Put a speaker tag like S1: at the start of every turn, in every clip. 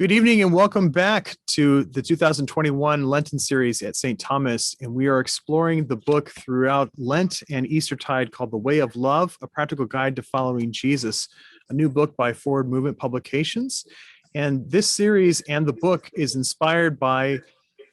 S1: Good evening and welcome back to the 2021 Lenten Series at St. Thomas. And we are exploring the book throughout Lent and Eastertide called The Way of Love, A Practical Guide to Following Jesus, a new book by Forward Movement Publications. And this series and the book is inspired by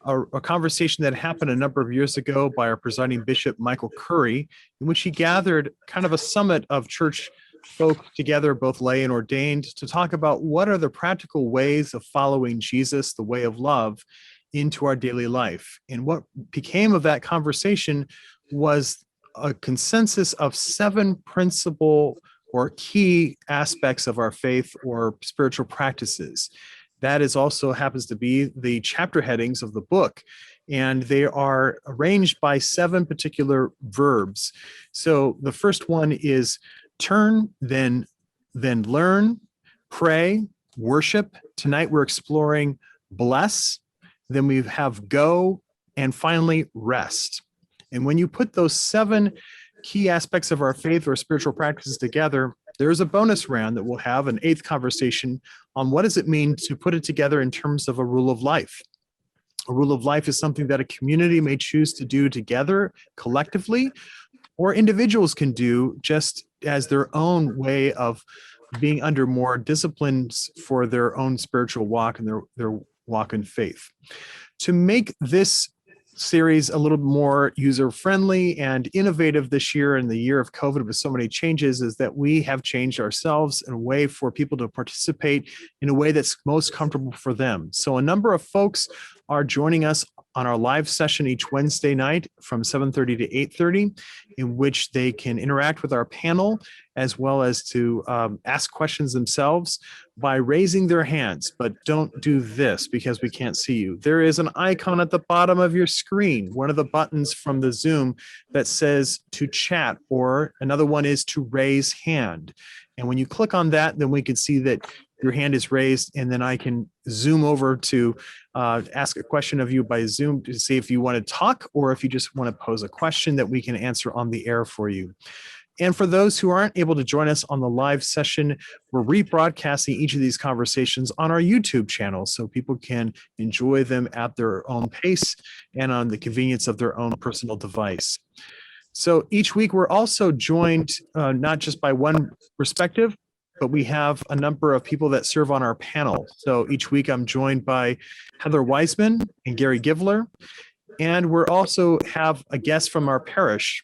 S1: a conversation that happened a number of years ago by our presiding bishop, Michael Curry, in which he gathered kind of a summit of church folk together, both lay and ordained, to talk about what are the practical ways of following Jesus, the way of love, into our daily life. And what became of that conversation was a consensus of 7 principal or key aspects of our faith or spiritual practices. That is also happens to be the chapter headings of the book. And they are arranged by 7 particular verbs. So the first one is turn, then learn, pray, worship. Tonight we're exploring bless, then we have go, and finally rest. And when you put those 7 key aspects of our faith or spiritual practices together, there's a bonus round that we'll have an 8th conversation on what does it mean to put it together in terms of a rule of life. A rule of life is something that a community may choose to do together collectively, or individuals can do just as their own way of being under more disciplines for their own spiritual walk and their walk in faith. To make this series a little more user-friendly and innovative this year, in the year of COVID with so many changes, is that we have changed ourselves in a way for people to participate in a way that's most comfortable for them. So a number of folks are joining us on our live session each Wednesday night from 7:30 to 8:30, in which they can interact with our panel as well as to ask questions themselves by raising their hands. But don't do this because we can't see you. There is an icon at the bottom of your screen, one of the buttons from the Zoom that says to chat, or another one is to raise hand. And when you click on that, then we can see that your hand is raised, and then I can zoom over to ask a question of you by Zoom to see if you want to talk or if you just want to pose a question that we can answer on the air for you. And for those who aren't able to join us on the live session, we're rebroadcasting each of these conversations on our YouTube channel so people can enjoy them at their own pace and on the convenience of their own personal device. So each week we're also joined not just by one perspective, but we have a number of people that serve on our panel. So each week I'm joined by Heather Wiseman and Gary Givler. And we're also have a guest from our parish.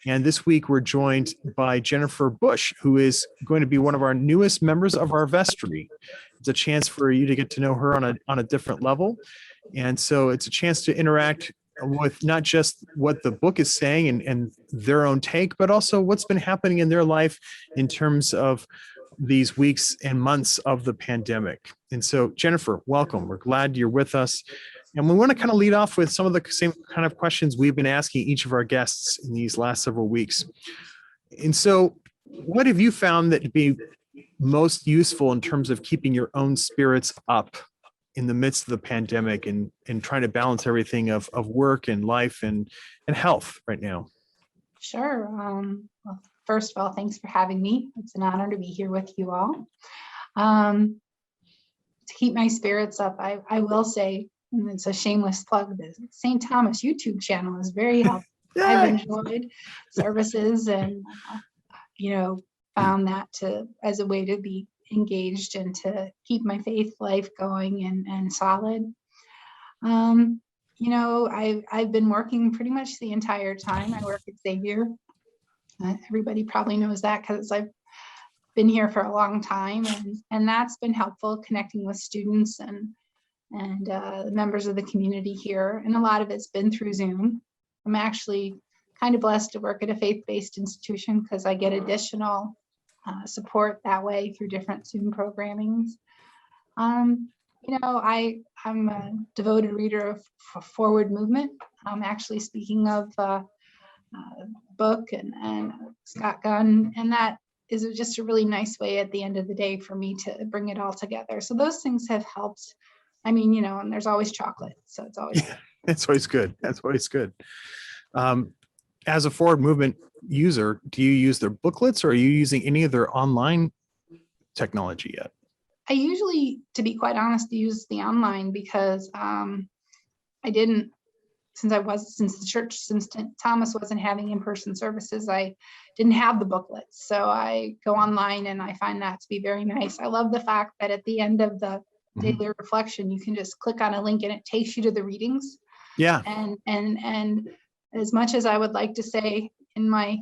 S1: And this week we're joined by Jennifer Bush, who is going to be one of our newest members of our vestry. It's a chance for you to get to know her on a different level. And so it's a chance to interact with not just what the book is saying and their own take, but also what's been happening in their life in terms of these weeks and months of the pandemic. And so, Jennifer, welcome. We're glad you're with us. And we want to kind of lead off with some of the same kind of questions we've been asking each of our guests in these last several weeks. And so, what have you found that to be most useful in terms of keeping your own spirits up in the midst of the pandemic and trying to balance everything of work and life and health right now?
S2: Sure. Well, first of all, thanks for having me. It's an honor to be here with you all. To keep my spirits up, I will say, and it's a shameless plug, the St. Thomas YouTube channel is very helpful. I've enjoyed services and, found that as a way to be engaged and to keep my faith life going and solid. I've been working pretty much the entire time. I work at Xavier. Everybody probably knows that because I've been here for a long time, and that's been helpful, connecting with students and members of the community here. And a lot of it's been through Zoom. I'm actually kind of blessed to work at a faith-based institution because I get additional support that way through different Zoom programmings. I'm a devoted reader of Forward Movement. Actually, speaking of book and Scott Gunn, and that is just a really nice way at the end of the day for me to bring it all together. So those things have helped. I mean, and there's always chocolate, so it's always good.
S1: That's always good. That's always good. As a Forward Movement user, do you use their booklets or are you using any of their online technology yet?
S2: I usually, to be quite honest, use the online because I didn't, since the church, since Thomas wasn't having in-person services, I didn't have the booklets. So I go online and I find that to be very nice. I love the fact that at the end of the daily reflection, you can just click on a link and it takes you to the readings.
S1: Yeah.
S2: And as much as I would like to say in my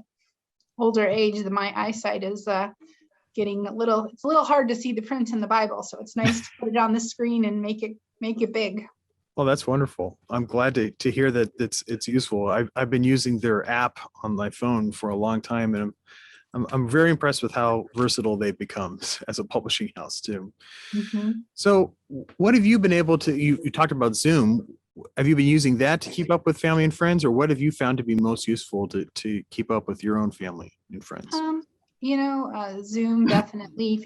S2: older age that my eyesight is getting it's a little hard to see the print in the Bible. So it's nice to put it on the screen and make it big.
S1: Well, that's wonderful. I'm glad to hear that it's useful. I've been using their app on my phone for a long time, and I'm very impressed with how versatile they've become as a publishing house too.
S2: Mm-hmm.
S1: So what have you been able to, you talked about Zoom. Have you been using that to keep up with family and friends, or what have you found to be most useful to keep up with your own family and friends?
S2: Zoom, definitely,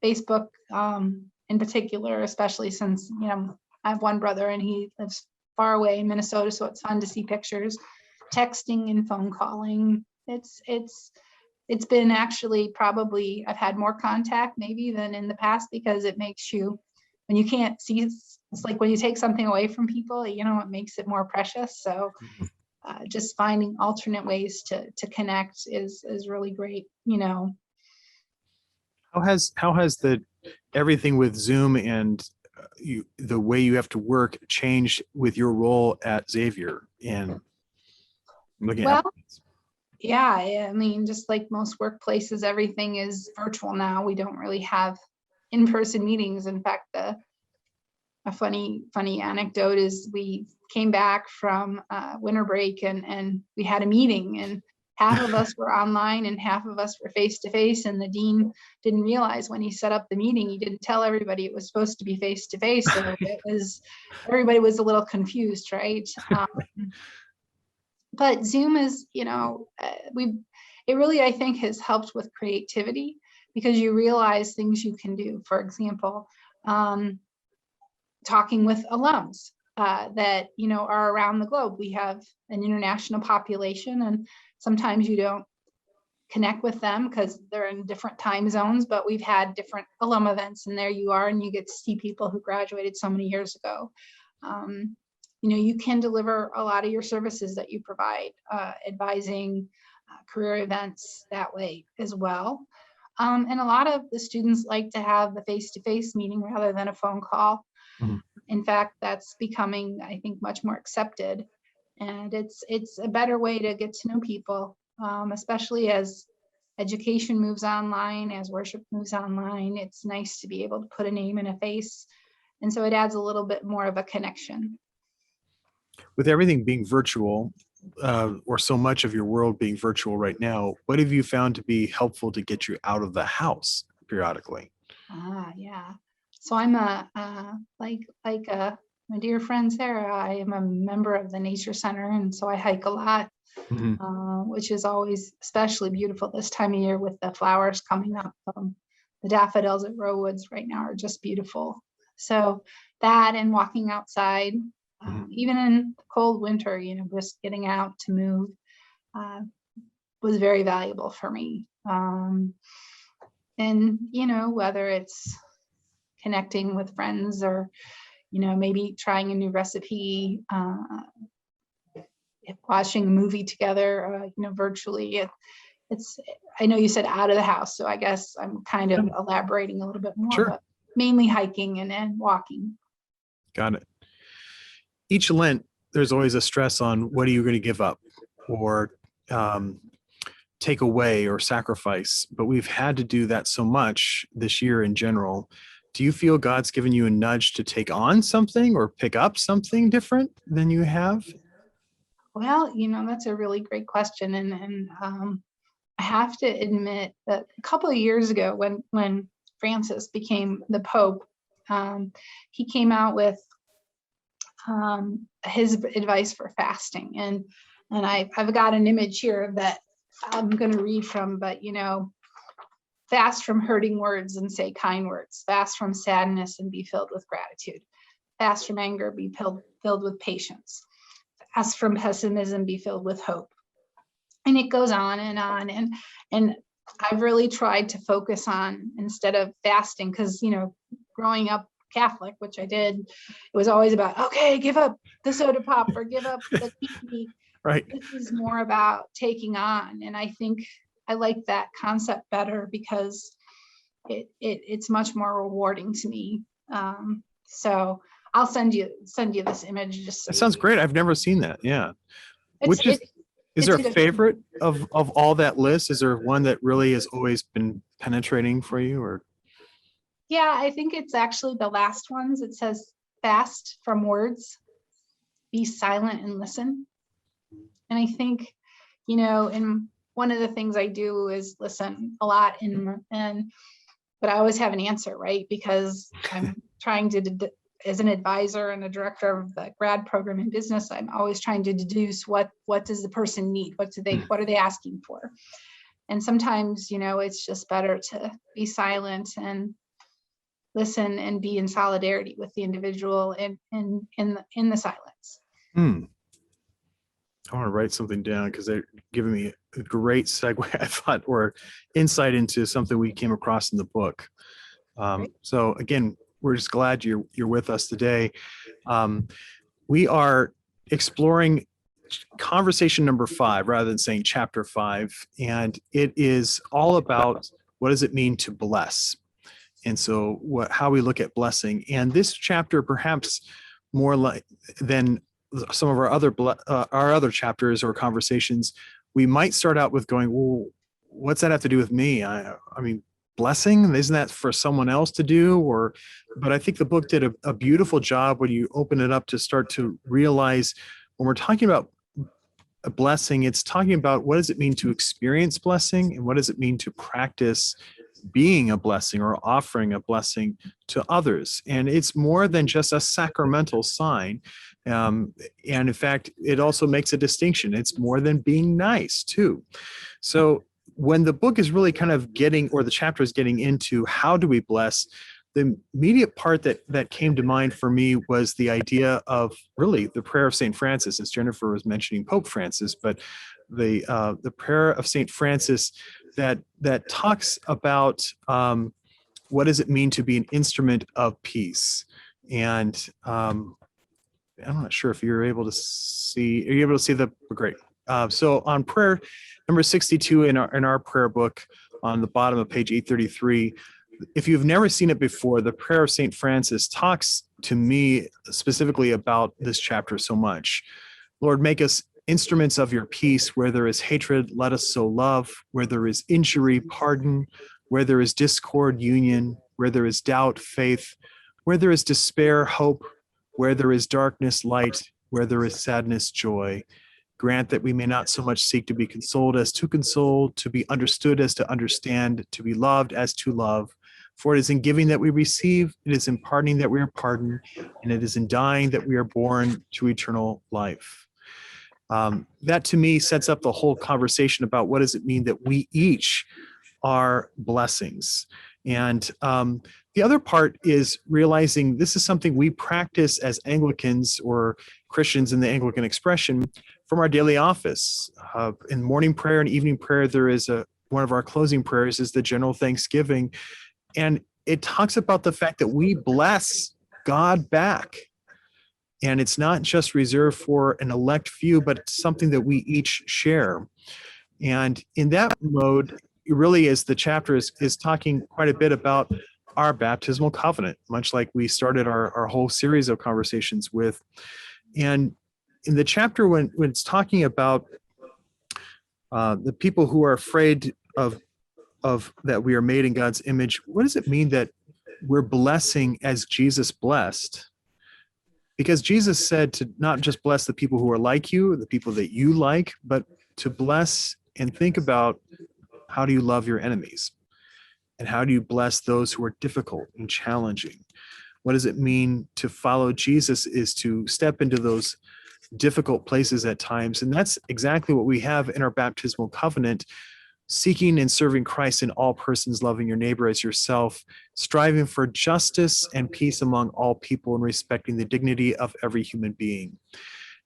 S2: Facebook in particular, especially since, I have one brother and he lives far away in Minnesota, so it's fun to see pictures. Texting and phone calling. It's been actually probably, I've had more contact maybe than in the past, because it makes you, when you can't see, it's like when you take something away from people, it makes it more precious. So just finding alternate ways to connect is really great.
S1: How has everything with Zoom and the way you have to work changed with your role at Xavier and looking at?
S2: Yeah, I mean, just like most workplaces, everything is virtual now. We don't really have in-person meetings. In fact, a funny anecdote is we came back from winter break and we had a meeting, and half of us were online and half of us were face-to-face, and the dean didn't realize when he set up the meeting, he didn't tell everybody it was supposed to be face-to-face. So everybody was a little confused, right? But Zoom is, it really, I think, has helped with creativity, because you realize things you can do. For example, talking with alums that, are around the globe. We have an international population, and sometimes you don't connect with them because they're in different time zones, but we've had different alum events, and there you are, and you get to see people who graduated so many years ago. You can deliver a lot of your services that you provide, advising, career events that way as well. And a lot of the students like to have the face-to-face meeting rather than a phone call.
S1: Mm-hmm.
S2: In fact, that's becoming, I think, much more accepted. And it's a better way to get to know people, especially as education moves online, as worship moves online. It's nice to be able to put a name and a face. And so it adds a little bit more of a connection.
S1: With everything being virtual, or so much of your world being virtual right now, what have you found to be helpful to get you out of the house periodically?
S2: Yeah. So I'm my dear friend Sarah, I am a member of the Nature Center, and so I hike a lot, which is always especially beautiful this time of year with the flowers coming up. The daffodils at Rowwoods right now are just beautiful. So that, and walking outside, even in the cold winter, just getting out to move was very valuable for me. And, whether it's connecting with friends or, maybe trying a new recipe, watching a movie together, virtually. I know you said out of the house, so I guess I'm kind of elaborating a little bit more, but mainly hiking and walking.
S1: Got it. Each Lent, there's always a stress on what are you going to give up or take away or sacrifice. But we've had to do that so much this year in general. Do you feel God's given you a nudge to take on something or pick up something different than you have?
S2: Well, that's a really great question. And I have to admit that a couple of years ago when Francis became the Pope, he came out with his advice for fasting. And I've got an image here that I'm going to read from, but, fast from hurting words and say kind words, fast from sadness and be filled with gratitude, fast from anger, be filled with patience, fast from pessimism, be filled with hope. And it goes on. And I've really tried to focus on, instead of fasting, because, growing up Catholic, which I did, it was always about, okay, give up the soda pop or give up the TV.
S1: Right.
S2: This is more about taking on. And I think I like that concept better because it's much more rewarding to me. So I'll send you this image. Just so
S1: That sounds great. I've never seen that. Yeah. Is there a
S2: good.
S1: favorite of all that list? Is there one that really has always been penetrating for you? Or
S2: Yeah, I think it's actually the last ones. It says fast from words, be silent and listen. And I think, and one of the things I do is listen a lot, but I always have an answer, right? Because I'm trying to, as an advisor and a director of the grad program in business, I'm always trying to deduce what does the person need? What are they asking for? And sometimes, it's just better to be silent and listen and be in solidarity with the individual in the silence.
S1: I want to write something down because they're giving me a great segue, I thought, or insight into something we came across in the book. So again, we're just glad you're with us today. We are exploring conversation number 5 rather than saying chapter 5, and it is all about what does it mean to bless. And so how we look at blessing. And this chapter, perhaps more like than some of our other chapters or conversations, we might start out with going, well, what's that have to do with me? I mean, blessing, isn't that for someone else to do? But I think the book did a beautiful job when you open it up to start to realize when we're talking about a blessing, it's talking about what does it mean to experience blessing and what does it mean to practice being a blessing or offering a blessing to others. And it's more than just a sacramental sign. And in fact, it also makes a distinction. It's more than being nice too. So when the book is really kind of the chapter is getting into how do we bless, the immediate part that came to mind for me was the idea of really the prayer of St. Francis, as Jennifer was mentioning Pope Francis, but the prayer of St. Francis that talks about what does it mean to be an instrument of peace. And I'm not sure if you're able to see. Are you able to see the great? So on prayer number 62 in our prayer book, on the bottom of page 833, if you've never seen it before, the prayer of St. Francis talks to me specifically about this chapter so much. Lord, make us instruments of your peace. Where there is hatred, let us sow love. Where there is injury, pardon. Where there is discord, union. Where there is doubt, faith. Where there is despair, hope. Where there is darkness, light. Where there is sadness, joy. Grant that we may not so much seek to be consoled as to console, to be understood as to understand, to be loved as to love. For it is in giving that we receive, it is in pardoning that we are pardoned, and it is in dying that we are born to eternal life. That to me sets up the whole conversation about what does it mean that we each are blessings. And the other part is realizing this is something we practice as Anglicans or Christians in the Anglican expression from our daily office. In morning prayer and evening prayer, there is one of our closing prayers is the general thanksgiving. And it talks about the fact that we bless God back. And it's not just reserved for an elect few, but it's something that we each share. And in that mode, it really is the chapter is talking quite a bit about our baptismal covenant, much like we started our whole series of conversations with. And in the chapter when it's talking about the people who are afraid of that we are made in God's image, what does it mean that we're blessing as Jesus blessed? Because Jesus said to not just bless the people who are like you, the people that you like, but to bless and think about how do you love your enemies? And how do you bless those who are difficult and challenging? What does it mean to follow Jesus is to step into those difficult places at times. And that's exactly what we have in our baptismal covenant, seeking and serving Christ in all persons, loving your neighbor as yourself, striving for justice and peace among all people, and respecting the dignity of every human being.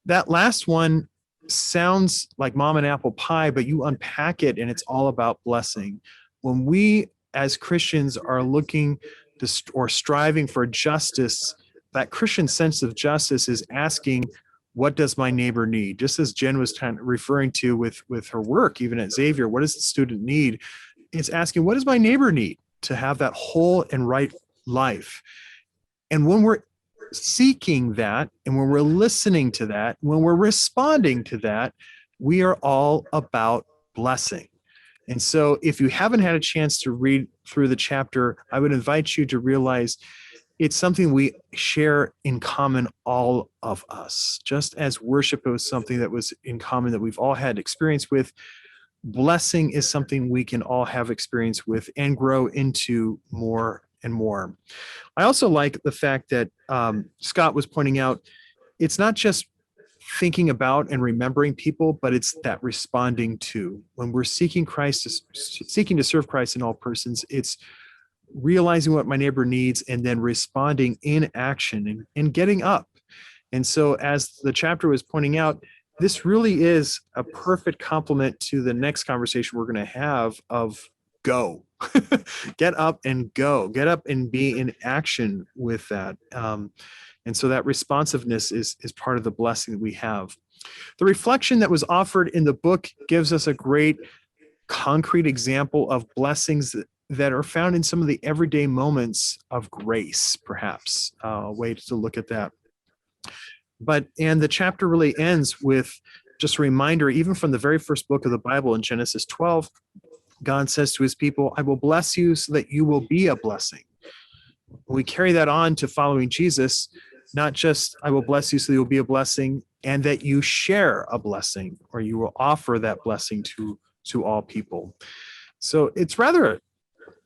S1: That last one sounds like mom and apple pie, but you unpack it and it's all about blessing. When we as Christians are looking to or striving for justice, that Christian sense of justice is asking, what does my neighbor need? Just as Jen was referring to with her work, even at Xavier, what does the student need? It's asking, what does my neighbor need to have that whole and right life? And when we're seeking that, and when we're listening to that, when we're responding to that, we are all about blessing. And so if you haven't had a chance to read through the chapter, I would invite you to realize it's something we share in common, all of us. Just as worship was something that was in common that we've all had experience with, blessing is something we can all have experience with and grow into more and more. I also like the fact that Scott was pointing out, it's not just thinking about and remembering people, but it's that responding to. When we're seeking seeking to serve Christ in all persons, it's realizing what my neighbor needs and then responding in action and getting up. And so as the chapter was pointing out, this really is a perfect complement to the next conversation we're going to have of go. Get up and go. Get up and be in action with that. And so that responsiveness is part of the blessing that we have. The reflection that was offered in the book gives us a great concrete example of blessings that are found in some of the everyday moments of grace, perhaps, a way to look at that. And the chapter really ends with just a reminder, even from the very first book of the Bible in Genesis 12, God says to his people, I will bless you so that you will be a blessing. We carry that on to following Jesus, not just I will bless you so you'll be a blessing and that you share a blessing or you will offer that blessing to all people. So it's rather a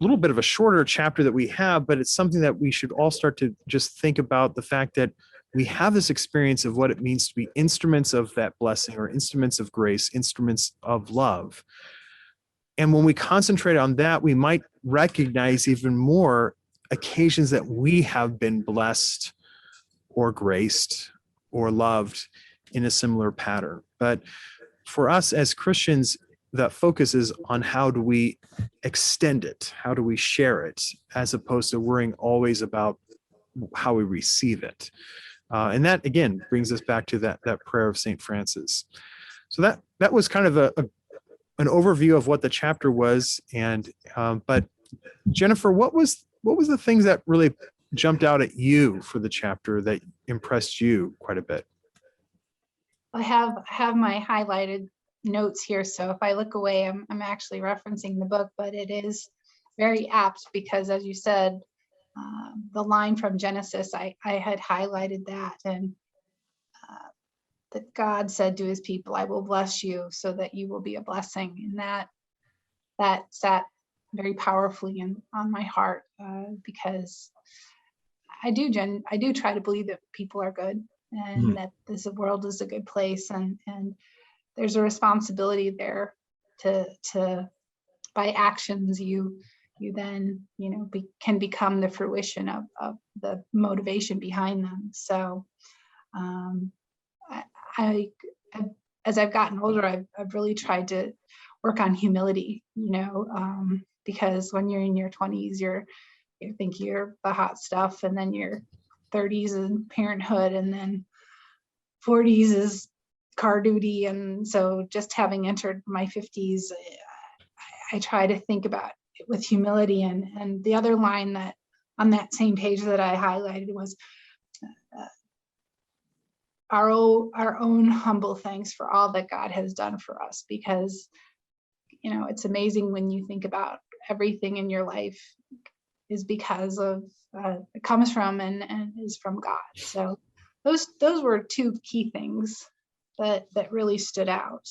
S1: little bit of a shorter chapter that we have, but it's something that we should all start to just think about, the fact that we have this experience of what it means to be instruments of that blessing or instruments of grace, instruments of love. And when we concentrate on that, we might recognize even more occasions that we have been blessed or graced or loved in a similar pattern. But for us as Christians, that focus is on how do we extend it? How do we share it? As opposed to worrying always about how we receive it. And that, again, brings us back to that prayer of St. Francis. So that was kind of an overview of what the chapter was. And but Jennifer, what was the things that really jumped out at you for the chapter that impressed you quite a bit?
S2: I have my highlighted notes here, so if I look away, I'm actually referencing the book, but it is very apt because, as you said, the line from Genesis, I had highlighted that, and that God said to his people, I will bless you so that you will be a blessing. And that sat very powerfully on my heart, because I do try to believe that people are good and that this world is a good place, and there's a responsibility there to by actions you then can become the fruition of the motivation behind them. So I as I've gotten older, I've really tried to work on humility, because when you're in your 20s, you think you're the hot stuff, and then your 30s is parenthood, and then 40s is car duty. And so just having entered my 50s, I try to think about it with humility. And the other line that on that same page that I highlighted was our own humble thanks for all that God has done for us, because it's amazing when you think about everything in your life is because of it comes from and is from God. So those were two key things that really stood out.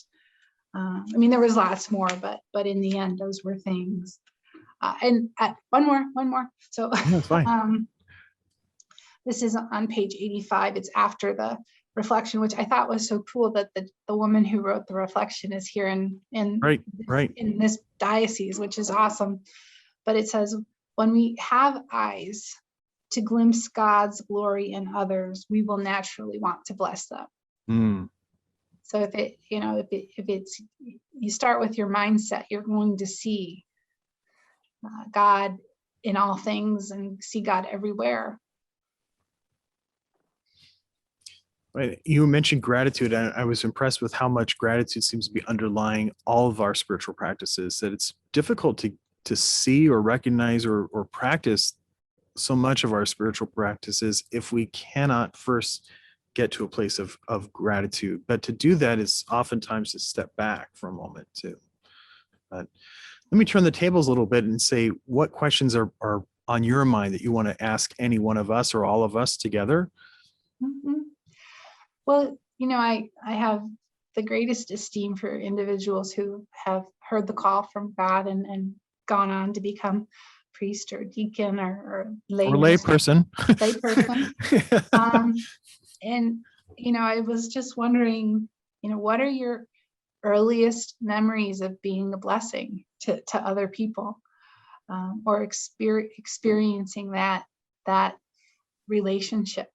S2: There was lots more, but in the end, those were things. And one more. So this is on page 85. It's after the reflection, which I thought was so cool that the woman who wrote the reflection is here in this diocese, which is awesome. But it says, when we have eyes to glimpse God's glory in others, we will naturally want to bless them. So if you start with your mindset, you're going to see God in all things and see God everywhere.
S1: Right. You mentioned gratitude. I was impressed with how much gratitude seems to be underlying all of our spiritual practices, that it's difficult to see or recognize or practice so much of our spiritual practices if we cannot first get to a place of gratitude. But to do that is oftentimes to step back for a moment too. But let me turn the tables a little bit and say, what questions are on your mind that you want to ask any one of us or all of us together?
S2: Mm-hmm. Well, I have the greatest esteem for individuals who have heard the call from God and gone on to become priest or deacon or
S1: lay person.
S2: And I was just wondering, what are your earliest memories of being a blessing to other people, or experiencing that relationship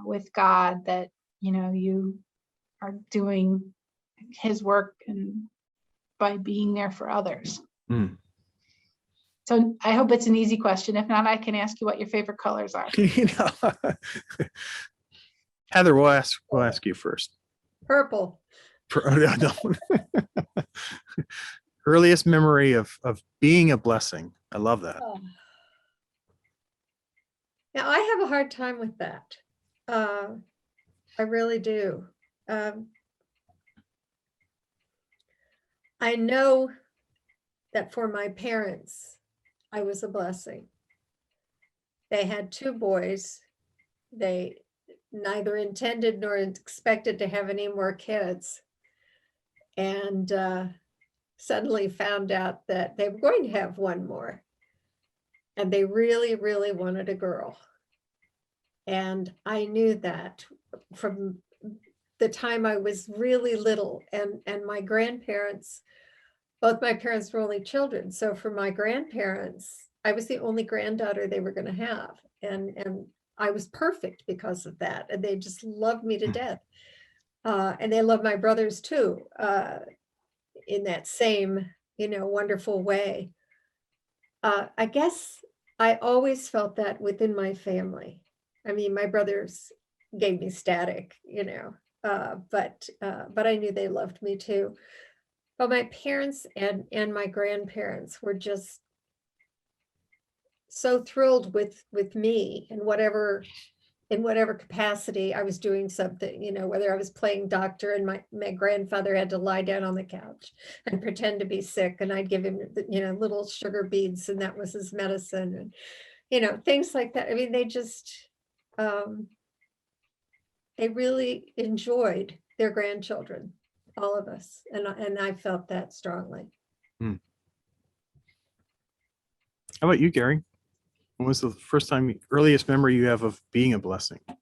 S2: with God, that you are doing his work and by being there for others. So I hope it's an easy question. If not, I can ask you what your favorite colors are.
S1: Heather, we'll ask you first.
S3: Purple.
S1: Earliest memory of being a blessing. I love that.
S3: Oh. Now I have a hard time with that. I really do. I know that for my parents, I was a blessing. They had 2 boys. They neither intended nor expected to have any more kids. And suddenly found out that they were going to have 1 more. And they really, really wanted a girl. And I knew that from the time I was really little. And my grandparents, both my parents were only children. So for my grandparents, I was the only granddaughter they were going to have. And I was perfect because of that. And they just loved me to death. And they loved my brothers too, in that same, wonderful way. I guess I always felt that within my family. I mean, my brothers gave me static, but I knew they loved me too. But my parents and my grandparents were just so thrilled with me and in whatever capacity I was doing something, whether I was playing doctor and my grandfather had to lie down on the couch and pretend to be sick, and I'd give him, little sugar beads, and that was his medicine, and, things like that. I mean, they just, they really enjoyed their grandchildren, all of us. And I felt that strongly.
S1: How about you, Gary? When was the earliest memory you have of being a blessing?
S4: I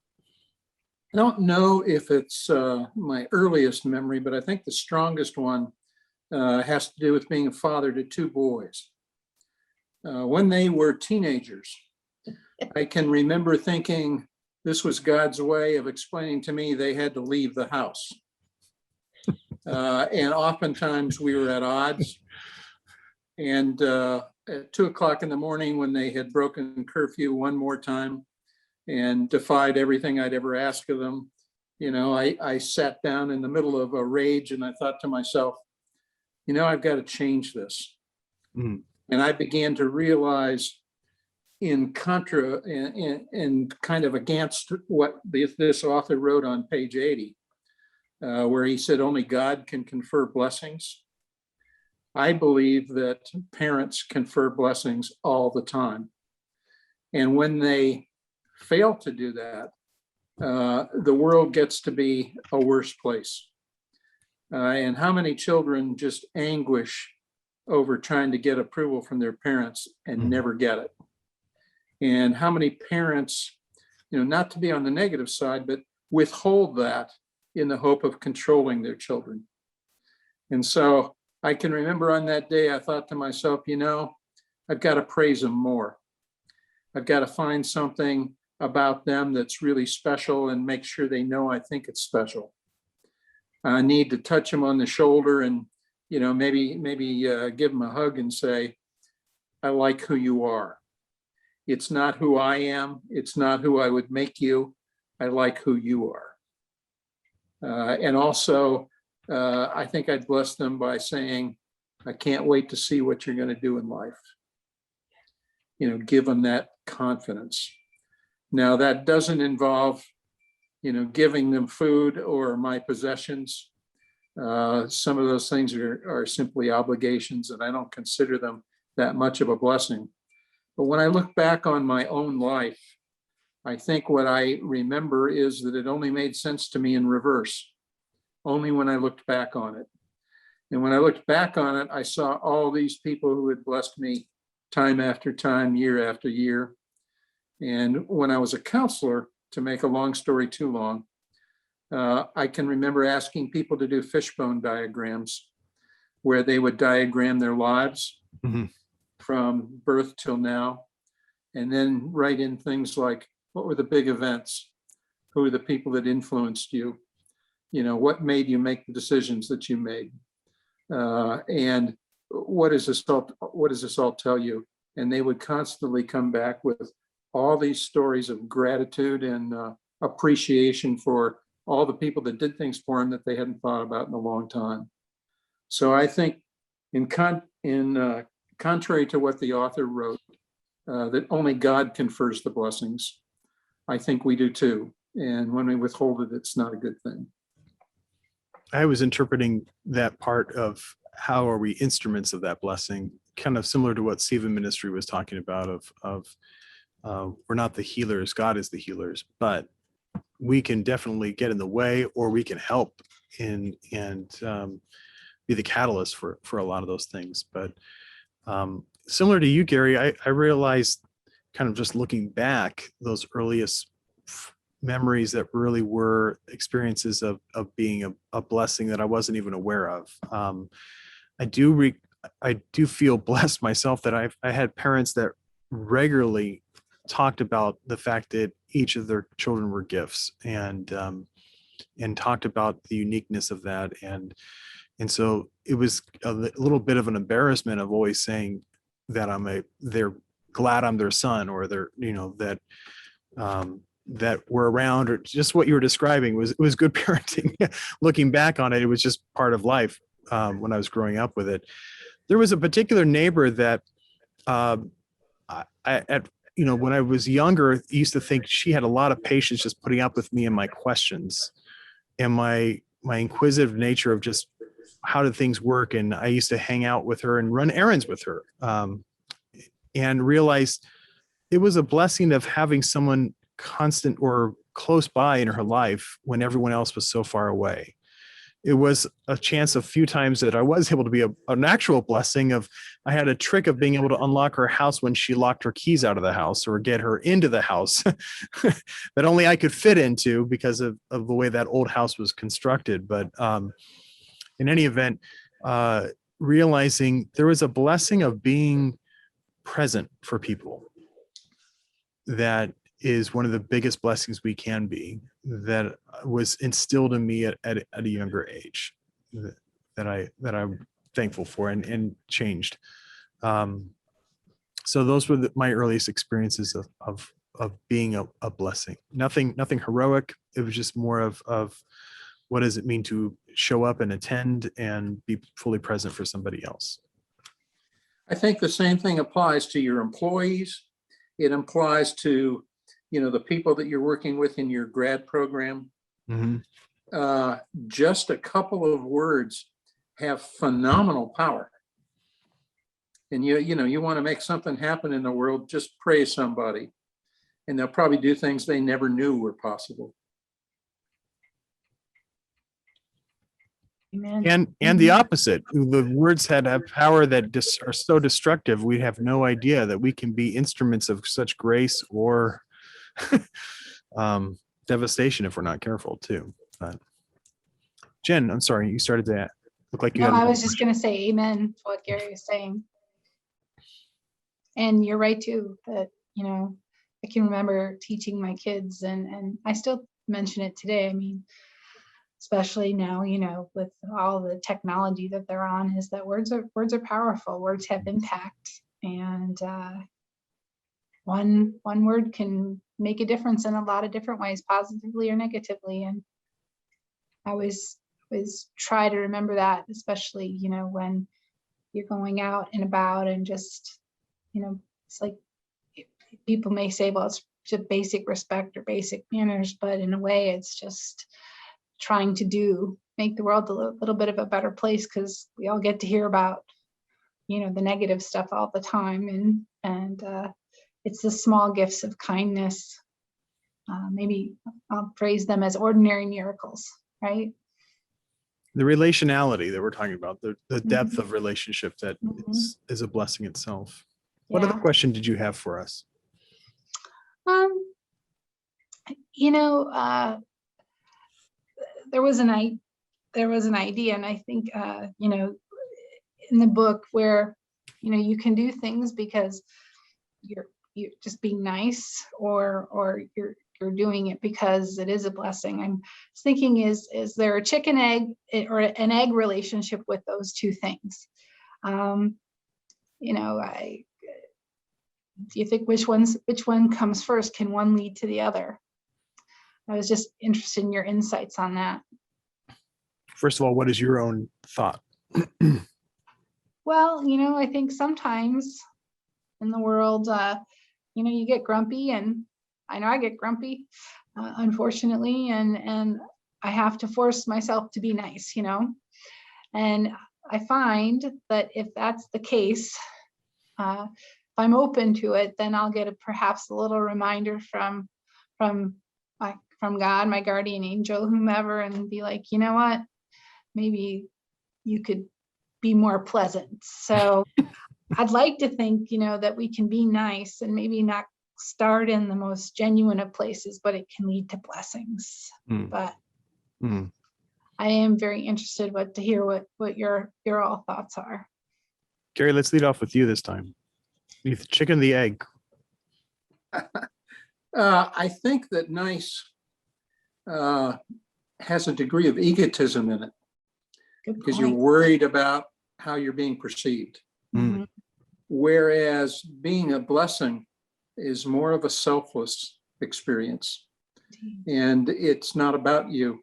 S4: don't know if it's my earliest memory, but I think the strongest one has to do with being a father to 2 boys. When they were teenagers, I can remember thinking this was God's way of explaining to me they had to leave the house. And oftentimes we were at odds. And at 2:00 in the morning, when they had broken curfew one more time and defied everything I'd ever asked of them, I sat down in the middle of a rage and I thought to myself, I've got to change this. And I began to realize in kind of against what this author wrote on page 80, where he said only God can confer blessings. I believe that parents confer blessings all the time. And when they fail to do that, the world gets to be a worse place. And how many children just anguish over trying to get approval from their parents and never get it? And how many parents, not to be on the negative side, but withhold that in the hope of controlling their children. And so I can remember on that day, I thought to myself, I've got to praise them more. I've got to find something about them that's really special and make sure they know I think it's special. need to touch them on the shoulder and, maybe give them a hug and say, I like who you are. It's not who I am. It's not who I would make you. I like who you are. And also, I think I'd bless them by saying, I can't wait to see what you're going to do in life. Give them that confidence. Now, that doesn't involve, giving them food or my possessions. Some of those things are simply obligations, and I don't consider them that much of a blessing. But when I look back on my own life, I think what I remember is that it only made sense to me in reverse, only when I looked back on it. And when I looked back on it, I saw all these people who had blessed me time after time, year after year. And when I was a counselor, to make a long story too long, I can remember asking people to do fishbone diagrams where they would diagram their lives from birth till now, and then write in things like, what were the big events? Who are the people that influenced you? What made you make the decisions that you made? And what does this all tell you? And they would constantly come back with all these stories of gratitude and appreciation for all the people that did things for them that they hadn't thought about in a long time. So I think contrary to what the author wrote, that only God confers the blessings, I think we do too. And when we withhold it, it's not a good thing.
S1: I was interpreting that part of how are we instruments of that blessing, kind of similar to what Stephen Ministry was talking about of we're not the healers, God is the healers, but we can definitely get in the way, or we can help and be the catalyst for a lot of those things. But similar to you, Gary, I realized, kind of just looking back, those earliest memories that really were experiences of being a blessing that I wasn't even aware of. I do feel blessed myself that I had parents that regularly talked about the fact that each of their children were gifts, and talked about the uniqueness of that. And so it was a little bit of an embarrassment of always saying that they're glad I'm their son, or they're, that we're around, or just what you were describing was good parenting. Looking back on it, it was just part of life when I was growing up with it. There was a particular neighbor that when I was younger, I used to think she had a lot of patience just putting up with me and my questions and my inquisitive nature of just how did things work. And I used to hang out with her and run errands with her, and realized it was a blessing of having someone constant or close by in her life when everyone else was so far away. It was a chance a few times that I was able to be an actual blessing of, I had a trick of being able to unlock her house when she locked her keys out of the house, or get her into the house that only I could fit into because of the way that old house was constructed. But in any event, realizing there was a blessing of being present for people that is one of the biggest blessings we can be, that was instilled in me at a younger age, that I'm thankful for and changed. So those were my earliest experiences of being a blessing. Nothing heroic. It was just more of what does it mean to show up and attend and be fully present for somebody else.
S4: I think the same thing applies to your employees. It applies to the people that you're working with in your grad program. Mm-hmm. Just a couple of words have phenomenal power. And you want to make something happen in the world, just praise somebody, and they'll probably do things they never knew were possible.
S2: Amen.
S1: And the opposite, the words have power that are so destructive. We have no idea that we can be instruments of such grace or devastation if we're not careful too. But Jen, I'm sorry, you started to look like you
S2: No,
S1: had
S2: I was just going to say amen to what Gary was saying. And you're right too, that, I can remember teaching my kids, and I still mention it today. I mean, especially now, with all the technology that they're on, is that words are powerful. Words have impact, and one word can make a difference in a lot of different ways, positively or negatively. And I always try to remember that, especially, when you're going out and about, and just, it's like people may say, well, it's just basic respect or basic manners, but in a way it's just trying to make the world a little bit of a better place, because we all get to hear about, the negative stuff all the time. And it's the small gifts of kindness. Maybe I'll phrase them as ordinary miracles, right?
S1: The relationality that we're talking about, the depth
S2: Mhm.
S1: of relationship that
S2: Mhm.
S1: is a blessing itself. What
S2: Yeah.
S1: other question did you have for us?
S2: There was an idea, and I think, in the book, where, you can do things because you're just being nice, or you're doing it because it is a blessing. I'm thinking, is there a chicken egg or an egg relationship with those two things? Do you think which one comes first? Can one lead to the other? I was just interested in your insights on that.
S1: First of all, what is your own thought?
S2: Well, I think sometimes in the world, you get grumpy, and I know I get grumpy, unfortunately, and I have to force myself to be nice, and I find that if that's the case, if I'm open to it, then I'll get perhaps a little reminder from God, my guardian angel, whomever, and be like, you know what, maybe you could be more pleasant. So I'd like to think, that we can be nice, and maybe not start in the most genuine of places, but it can lead to blessings. But I am very interested to hear what your all thoughts are.
S1: Gary, let's lead off with you this time. The chicken, the egg.
S4: I think that nice has a degree of egotism in it,
S2: Good
S4: because you're
S2: point.
S4: worried about how you're being perceived.
S2: Mhm.
S4: Whereas being a blessing is more of a selfless experience. And it's not about you.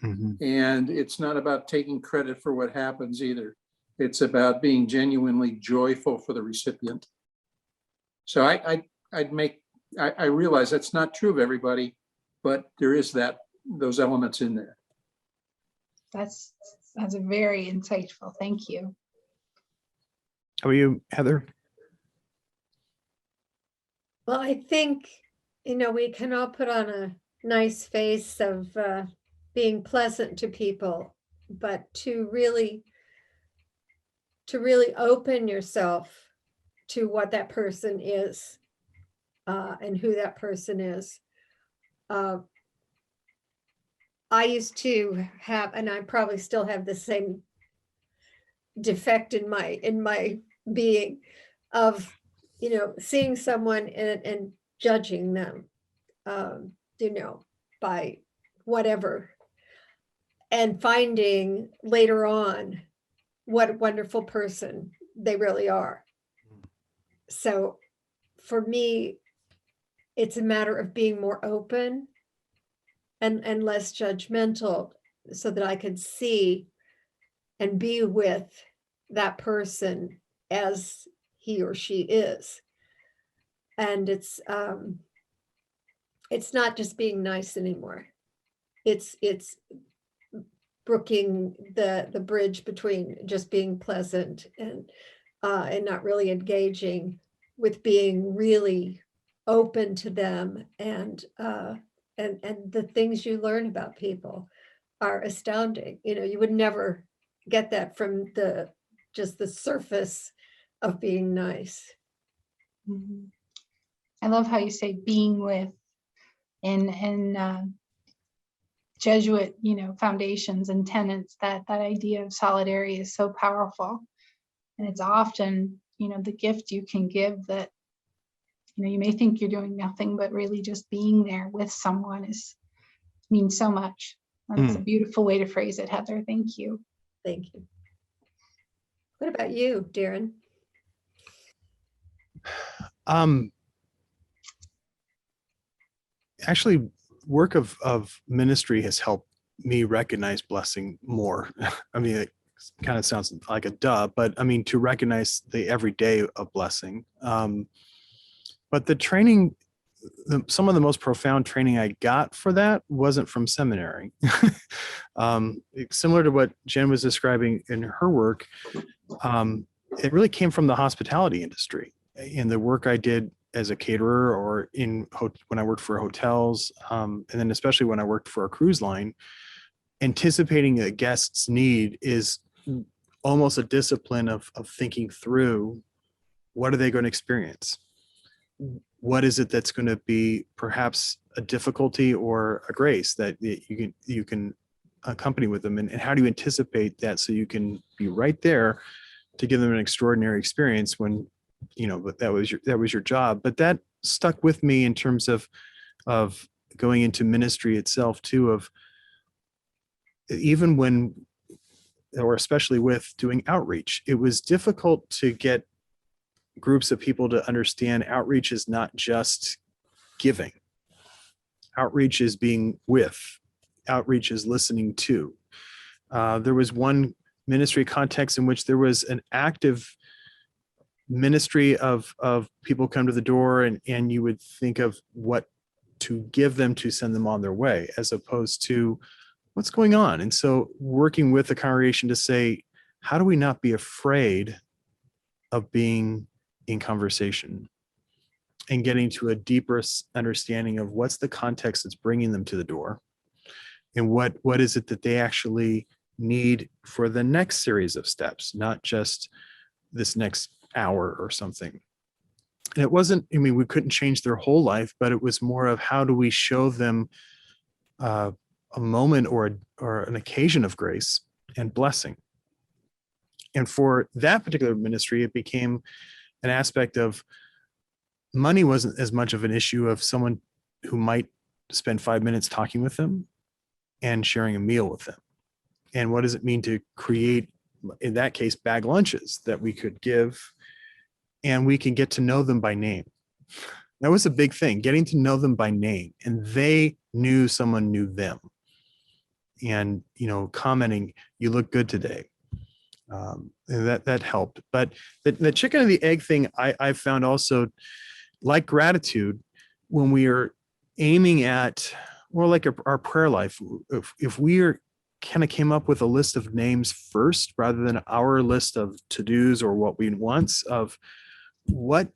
S4: And it's not about taking credit for what happens either. It's about being genuinely joyful for the recipient. So I realize that's not true of everybody, but there is those elements in there.
S2: That's a very insightful. Thank you.
S1: How are you, Heather?
S3: Well, I think, we can all put on a nice face of being pleasant to people, but to really open yourself to what that person is, and who that person is. I used to have, and I probably still have, the same defect in my being of, seeing someone and judging them, by whatever, and finding later on what a wonderful person they really are. So for me, it's a matter of being more open and less judgmental, so that I could see and be with that person as he or she is. And it's not just being nice anymore. It's brooking the bridge between just being pleasant and not really engaging with being really open to them. And the things you learn about people are astounding. You would never get that from just the surface of being nice.
S2: Mhm. I love how you say being with, and Jesuit, foundations and tenets, that idea of solidarity is so powerful. And it's often, the gift you can give that, you may think you're doing nothing, but really just being there with someone means so much. That's a beautiful way to phrase it, Heather. Thank you.
S3: Thank you. What about you, Darren?
S1: Actually, work of ministry has helped me recognize blessing more. I mean, it kind of sounds like a duh, but I mean, to recognize the everyday of blessing. But the training, some of the most profound training I got for that wasn't from seminary. Similar to what Jen was describing in her work, it really came from the hospitality industry in the work I did as a caterer or when I worked for hotels, and then especially when I worked for a cruise line. Anticipating a guest's need is almost a discipline of thinking through what are they going to experience? What is it that's going to be perhaps a difficulty or a grace that you can accompany with them, and how do you anticipate that so you can be right there to give them an extraordinary experience when but that was your job. But that stuck with me in terms of going into ministry itself too, of even when, or especially with doing outreach, it was difficult to get groups of people to understand outreach is not just giving. Outreach is being with. Outreach is listening to. There was one ministry context in which there was an active ministry of people come to the door, and you would think of what to give them to send them on their way, as opposed to what's going on. And so working with the congregation to say, how do we not be afraid of being in conversation and getting to a deeper understanding of what's the context that's bringing them to the door, and what is it that they actually need for the next series of steps, not just this next hour or something. And it wasn't, I mean, we couldn't change their whole life, but it was more of how do we show them a moment or an occasion of grace and blessing. And for that particular ministry, it became an aspect of money wasn't as much of an issue of someone who might spend 5 minutes talking with them and sharing a meal with them. And what does it mean to create, in that case, bag lunches that we could give, and we can get to know them by name. That was a big thing, getting to know them by name, and they knew someone knew them. And, commenting, you look good today. That helped. But the chicken and the egg thing, I found also, like gratitude, when we are aiming at, or like our prayer life, if we are kind of came up with a list of names first, rather than our list of to-dos or what we want, of what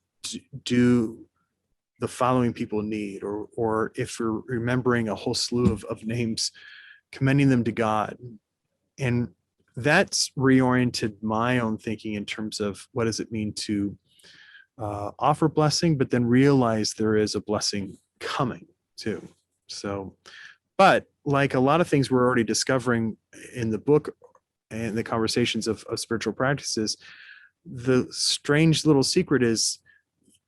S1: do the following people need, or if we're remembering a whole slew of names, commending them to God. And that's reoriented my own thinking in terms of what does it mean to offer blessing, but then realize there is a blessing coming too. So, but like a lot of things we're already discovering in the book and the conversations of spiritual practices, the strange little secret is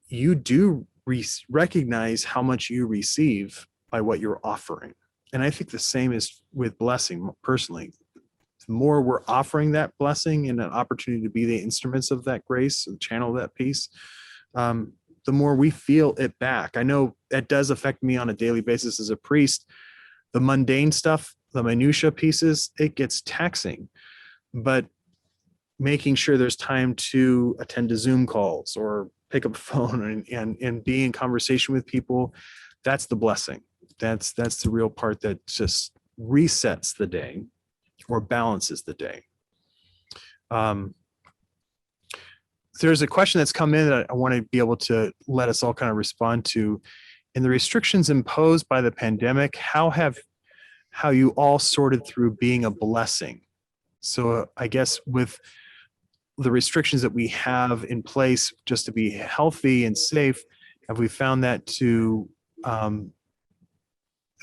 S1: you do recognize how much you receive by what you're offering. And I think the same is with blessing personally. The more we're offering that blessing and an opportunity to be the instruments of that grace and channel that peace, the more we feel it back. I know that does affect me on a daily basis as a priest. The mundane stuff, the minutia pieces, it gets taxing. But making sure there's time to attend to Zoom calls or pick up a phone and be in conversation with people, that's the blessing. That's the real part that just resets the day or balances the day. There's a question that's come in that I want to be able to let us all kind of respond to. In the restrictions imposed by the pandemic, how you all sorted through being a blessing? So I guess with the restrictions that we have in place just to be healthy and safe, have we found that to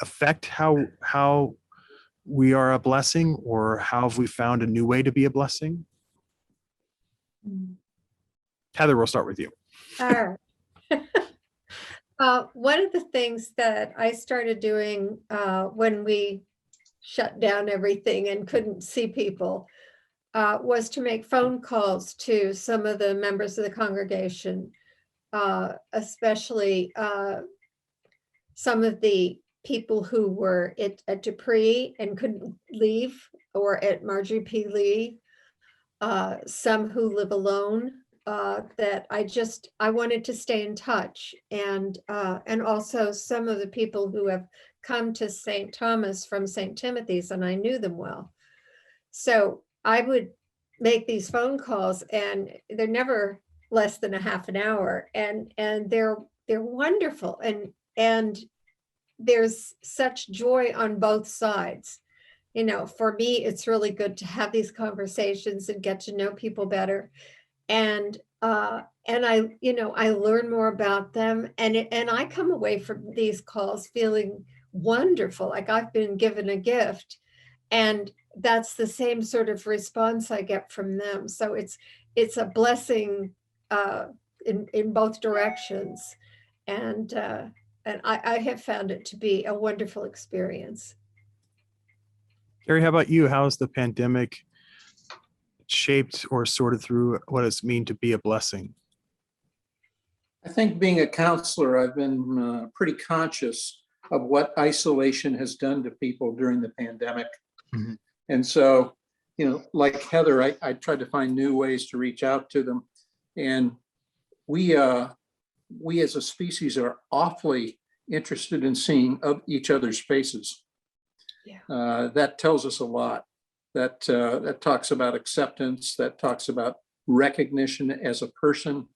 S1: affect how we are a blessing, or how have we found a new way to be a blessing? Heather, we'll start with you.
S3: All right. One of the things that I started doing when we shut down everything and couldn't see people, was to make phone calls to some of the members of the congregation, especially some of the people who were at Dupree and couldn't leave, or at Marjorie P. Lee, some who live alone, that I wanted to stay in touch, and also some of the people who have come to St. Thomas from St. Timothy's, and I knew them well. So I would make these phone calls, and they're never less than a half an hour, and they're wonderful, and there's such joy on both sides. You know, for me, it's really good to have these conversations and get to know people better. And I, I learn more about them, and I come away from these calls feeling wonderful, like I've been given a gift, and that's the same sort of response I get from them. So it's a blessing in both directions, and I have found it to be a wonderful experience.
S1: Gary, how about you? How has the pandemic shaped or sorted through what it's mean to be a blessing?
S4: I think being a counselor, I've been pretty conscious of what isolation has done to people during the pandemic.
S1: Mm-hmm.
S4: And so, like Heather, I tried to find new ways to reach out to them. And we as a species are awfully interested in seeing each other's faces. Yeah. That tells us a lot. That talks about acceptance, that talks about recognition as a person.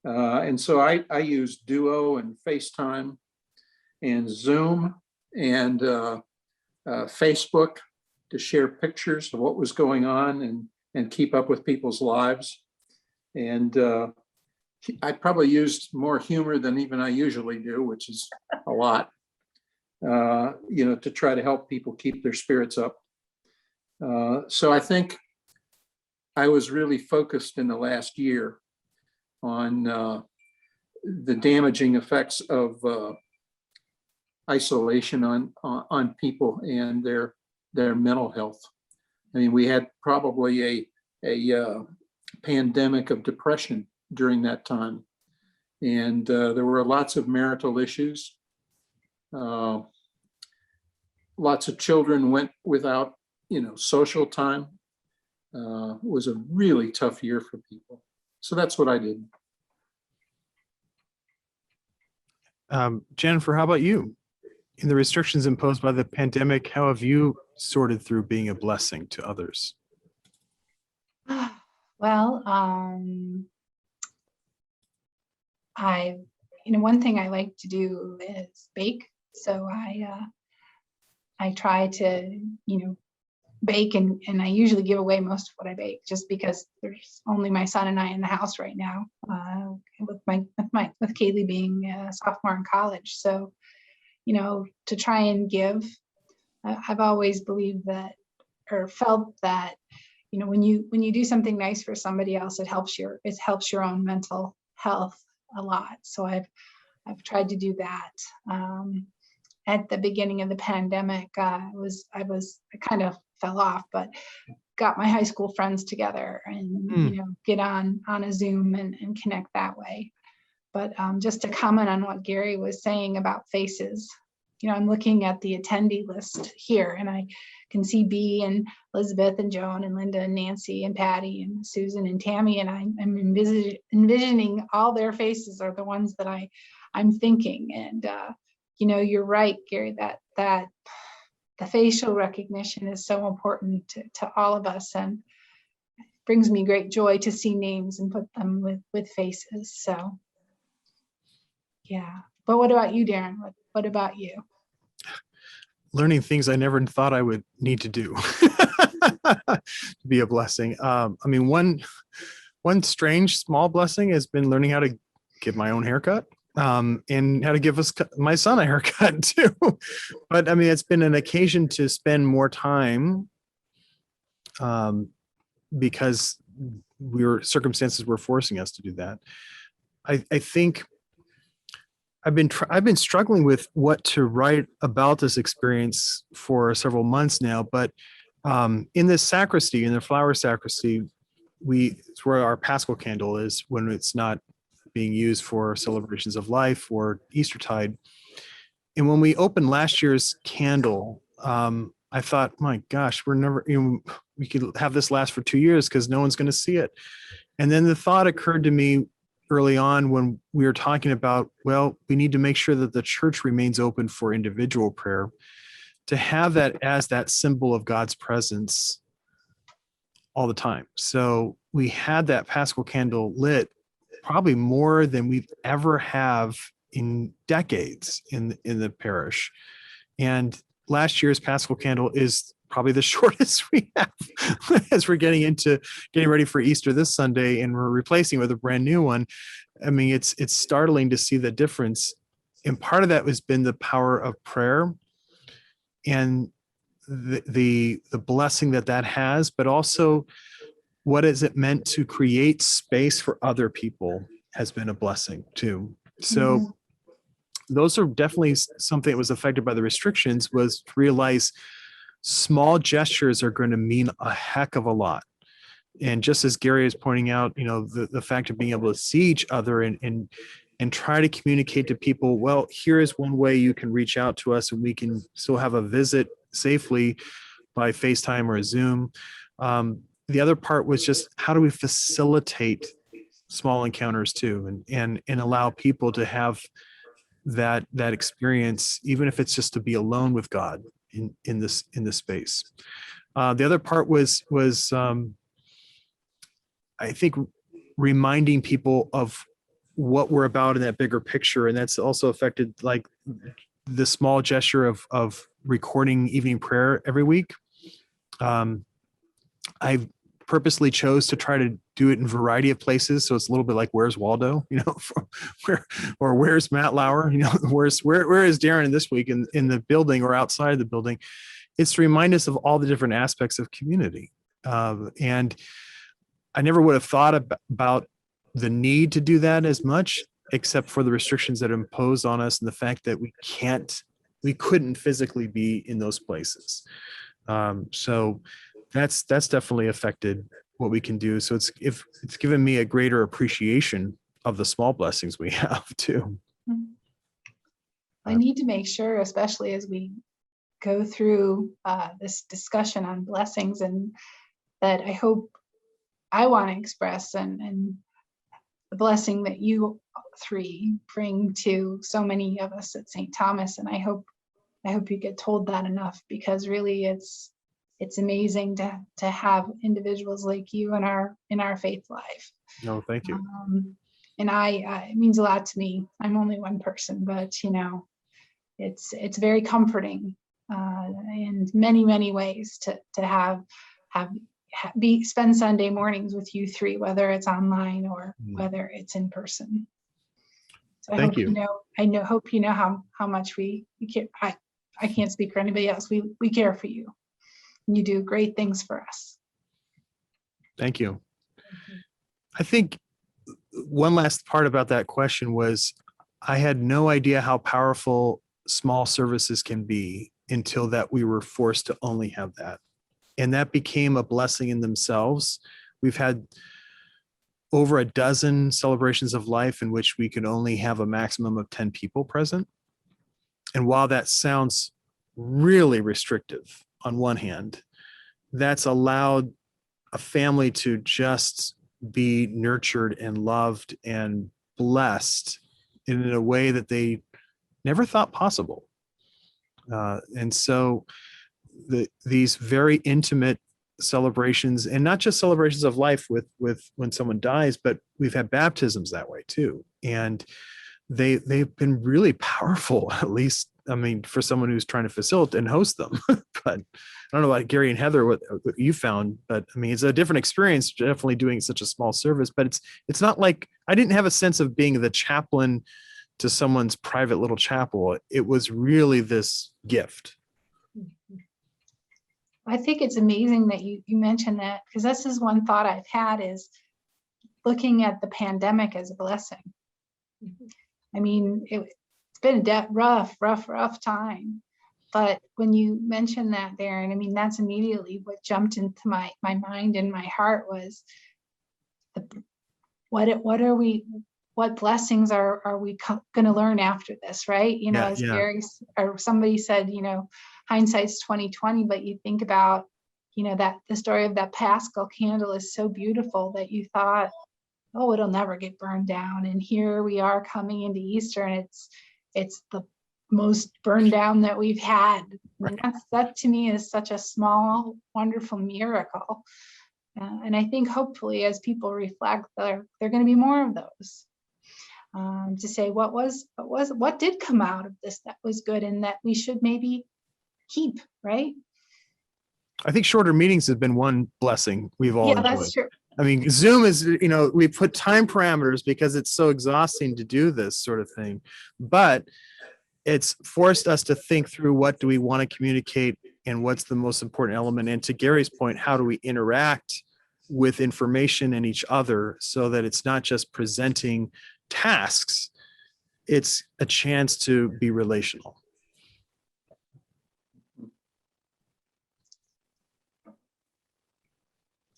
S4: And so I use Duo and FaceTime and Zoom and Facebook to share pictures of what was going on and keep up with people's lives. And I probably used more humor than even I usually do, which is a lot, to try to help people keep their spirits up. So I think I was really focused in the last year on the damaging effects of isolation on people and their mental health. I mean, we had probably a pandemic of depression during that time, and there were lots of marital issues. Lots of children went without social time. It was a really tough year for people. So that's what I did.
S1: Jennifer, how about you? In the restrictions imposed by the pandemic, how have you sorted through being a blessing to others?
S2: Well, one thing I like to do is bake. So I try to, bake, and I usually give away most of what I bake, just because there's only my son and I in the house right now, with Kaylee being a sophomore in college. So, to try and give, I've always believed that, or felt that, when you do something nice for somebody else, it helps your own mental health a lot. So I've tried to do that. At the beginning of the pandemic, I kind of fell off, but got my high school friends together and get on a Zoom and connect that way. But just to comment on what Gary was saying about faces, I'm looking at the attendee list here, and I can see Bea and Elizabeth and Joan and Linda and Nancy and Patty and Susan and Tammy, and I'm envisioning all their faces are the ones that I'm thinking. And you're right, Gary, that the facial recognition is so important to all of us, and it brings me great joy to see names and put them with faces. So yeah. But what about you, Darren? What about you?
S1: Learning things I never thought I would need to do to be a blessing. One strange small blessing has been learning how to give my own haircut, and how to give my son a haircut too. But it's been an occasion to spend more time, because circumstances were forcing us to do that. I think I've been struggling with what to write about this experience for several months now, but in this sacristy, in the flower sacristy, it's where our Paschal candle is when it's not being used for celebrations of life or Eastertide. And when we opened last year's candle, I thought, my gosh, we could have this last for 2 years because no one's going to see it. And then the thought occurred to me early on when we were talking about, well, we need to make sure that the church remains open for individual prayer, to have that as that symbol of God's presence all the time. So we had that Paschal candle lit probably more than we've ever have in decades in the parish. And last year's Paschal candle is probably the shortest we have as we're getting ready for Easter this Sunday, and we're replacing with a brand new one. I mean, it's startling to see the difference. And part of that has been the power of prayer and the blessing that has, but also what is it meant to create space for other people has been a blessing too. So those are definitely something that was affected by the restrictions, was to realize small gestures are going to mean a heck of a lot. And just as Gary is pointing out, the fact of being able to see each other and try to communicate to people, well, here is one way you can reach out to us and we can still have a visit safely by FaceTime or Zoom. The other part was just how do we facilitate small encounters too, and allow people to have that experience, even if it's just to be alone with God in this space. The other part was I think reminding people of what we're about in that bigger picture, and that's also affected like the small gesture of recording evening prayer every week. I've purposely chose to try to do it in a variety of places, so it's a little bit like Where's Waldo, or Where's Matt Lauer, where is Darren this week in the building or outside of the building. It's to remind us of all the different aspects of community, and I never would have thought about the need to do that as much, except for the restrictions that are imposed on us and the fact that we couldn't physically be in those places. So that's definitely affected what we can do. So it's given me a greater appreciation of the small blessings we have too.
S2: I need to make sure, especially as we go through this discussion on blessings, and that I want to express and the blessing that you three bring to so many of us at St. Thomas. And I hope you get told that enough, because really it's amazing to have individuals like you in our faith life.
S1: No, thank you.
S2: And it means a lot to me. I'm only one person, but it's very comforting in many, many ways to spend Sunday mornings with you three, whether it's online or whether it's in person. So
S1: Thank you.
S2: Hope you know how much we care. I can't speak for anybody else. We care for you. And you do great things for us.
S1: Thank you. I think one last part about that question was I had no idea how powerful small services can be until that we were forced to only have that. And that became a blessing in themselves. We've had over a dozen celebrations of life in which we could only have a maximum of 10 people present. And while that sounds really restrictive on one hand, that's allowed a family to just be nurtured and loved and blessed in a way that they never thought possible. And so these very intimate celebrations, and not just celebrations of life with when someone dies, but we've had baptisms that way too. And they've been really powerful, at least, I mean, for someone who's trying to facilitate and host them. But I don't know about Gary and Heather, what you found, but I mean, it's a different experience, definitely doing such a small service, but it's not like I didn't have a sense of being the chaplain to someone's private little chapel. It was really this gift.
S2: I think it's amazing that you mentioned that, because this is one thought I've had, is looking at the pandemic as a blessing. I mean, been a rough time. But when you mentioned that, Darren, I mean, that's immediately what jumped into my mind and my heart was what blessings are we going to learn after this, right? You know, as Gary or somebody said, you know, hindsight's 20/20, but you think about, you know, that the story of that Paschal candle is so beautiful that you thought, oh, it'll never get burned down. And here we are coming into Easter, and it's the most burned down that we've had. And that to me is such a small, wonderful miracle. And I think hopefully as people reflect, there are going to be more of those. To say what did come out of this that was good and that we should maybe keep, right?
S1: I think shorter meetings have been one blessing we've all enjoyed.
S2: That's true.
S1: I mean, Zoom is, you know, we put time parameters because it's so exhausting to do this sort of thing, but it's forced us to think through what do we want to communicate and what's the most important element. And to Gary's point, how do we interact with information and each other so that it's not just presenting tasks, it's a chance to be relational.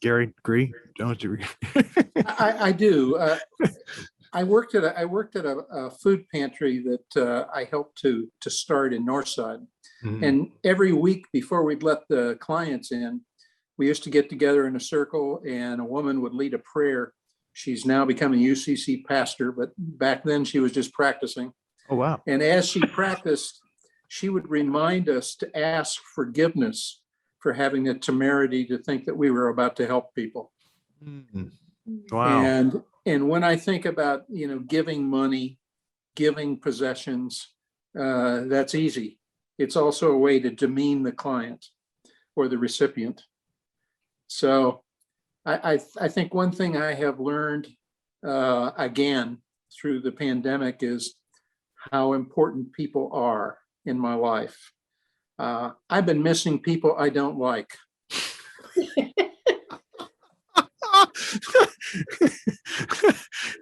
S1: Gary, agree? Don't you agree?
S4: I do. I worked at a food pantry that I helped to start in Northside. Mm-hmm. And every week before we'd let the clients in, we used to get together in a circle and a woman would lead a prayer. She's now become a UCC pastor, but back then she was just practicing.
S1: Oh, wow.
S4: And as she practiced, she would remind us to ask forgiveness for having the temerity to think that we were about to help people.
S1: Mm-hmm. Wow.
S4: And when I think about, you know, giving money, giving possessions, that's easy. It's also a way to demean the client or the recipient. So I think one thing I have learned again through the pandemic is how important people are in my life. I've been missing people I don't like.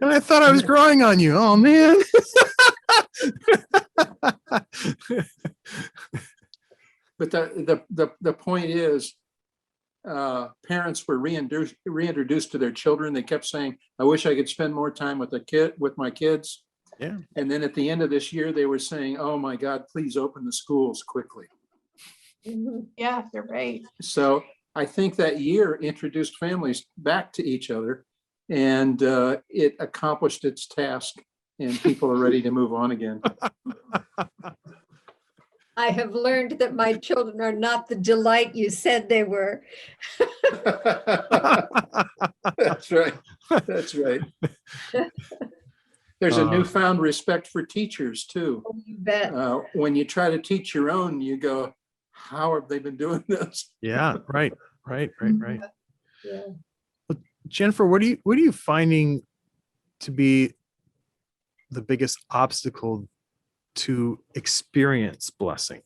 S1: And I thought I was growing on you. Oh, man.
S4: But the point is, parents were reintroduced to their children. They kept saying, I wish I could spend more time with my kids.
S1: Yeah.
S4: And then at the end of this year, they were saying, oh my God, please open the schools quickly.
S2: Yeah, you're right.
S4: So I think that year introduced families back to each other, and it accomplished its task, and people are ready to move on again.
S3: I have learned that my children are not the delight you said they were.
S4: That's right. That's right. There's a newfound respect for teachers too.
S3: Oh, you bet.
S4: When you try to teach your own, you go, how have they been doing this?
S1: Yeah, right.
S3: Yeah.
S1: Well, Jennifer, what are you finding to be the biggest obstacle to experience blessing?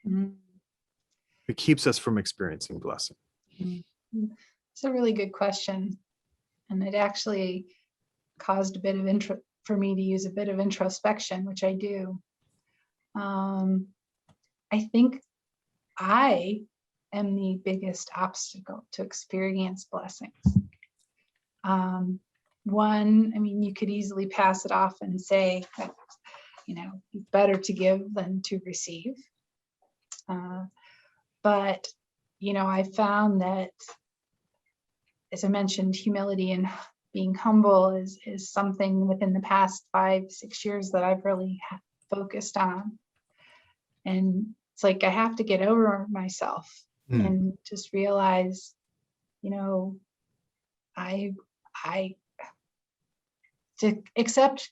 S2: Mm-hmm.
S1: It keeps us from experiencing blessing.
S2: It's a really good question. And it actually caused a bit of for me to use a bit of introspection, which I do. I think I am the biggest obstacle to experience blessings. One, I mean, you could easily pass it off and say that, you know, it's better to give than to receive. But, you know, I found that, as I mentioned, humility and being humble is something within the past 5-6 years that I've really focused on. And it's like, I have to get over myself and just realize, you know, I to accept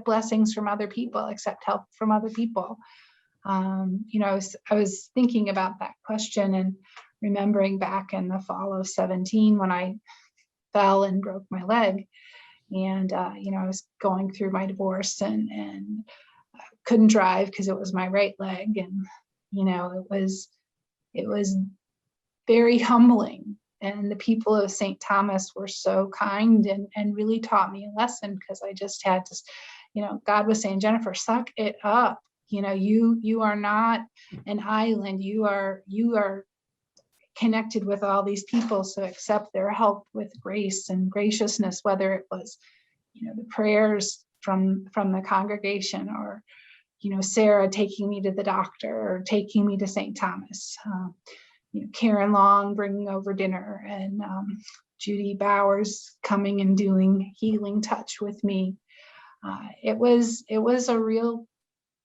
S2: blessings from other people, accept help from other people. You know, I was thinking about that question and remembering back in the fall of 2017 when I fell and broke my leg, and you know, I was going through my divorce and couldn't drive because it was my right leg, and you know, it was very humbling. And the people of St. Thomas were so kind and really taught me a lesson, because I just had to, God was saying, Jennifer, suck it up. You are not an island. You are connected with all these people. So accept their help with grace and graciousness, whether it was, the prayers from the congregation, or, Sarah taking me to the doctor, or taking me to St. Thomas, Karen Long bringing over dinner, and Judy Bowers coming and doing healing touch with me. It was a real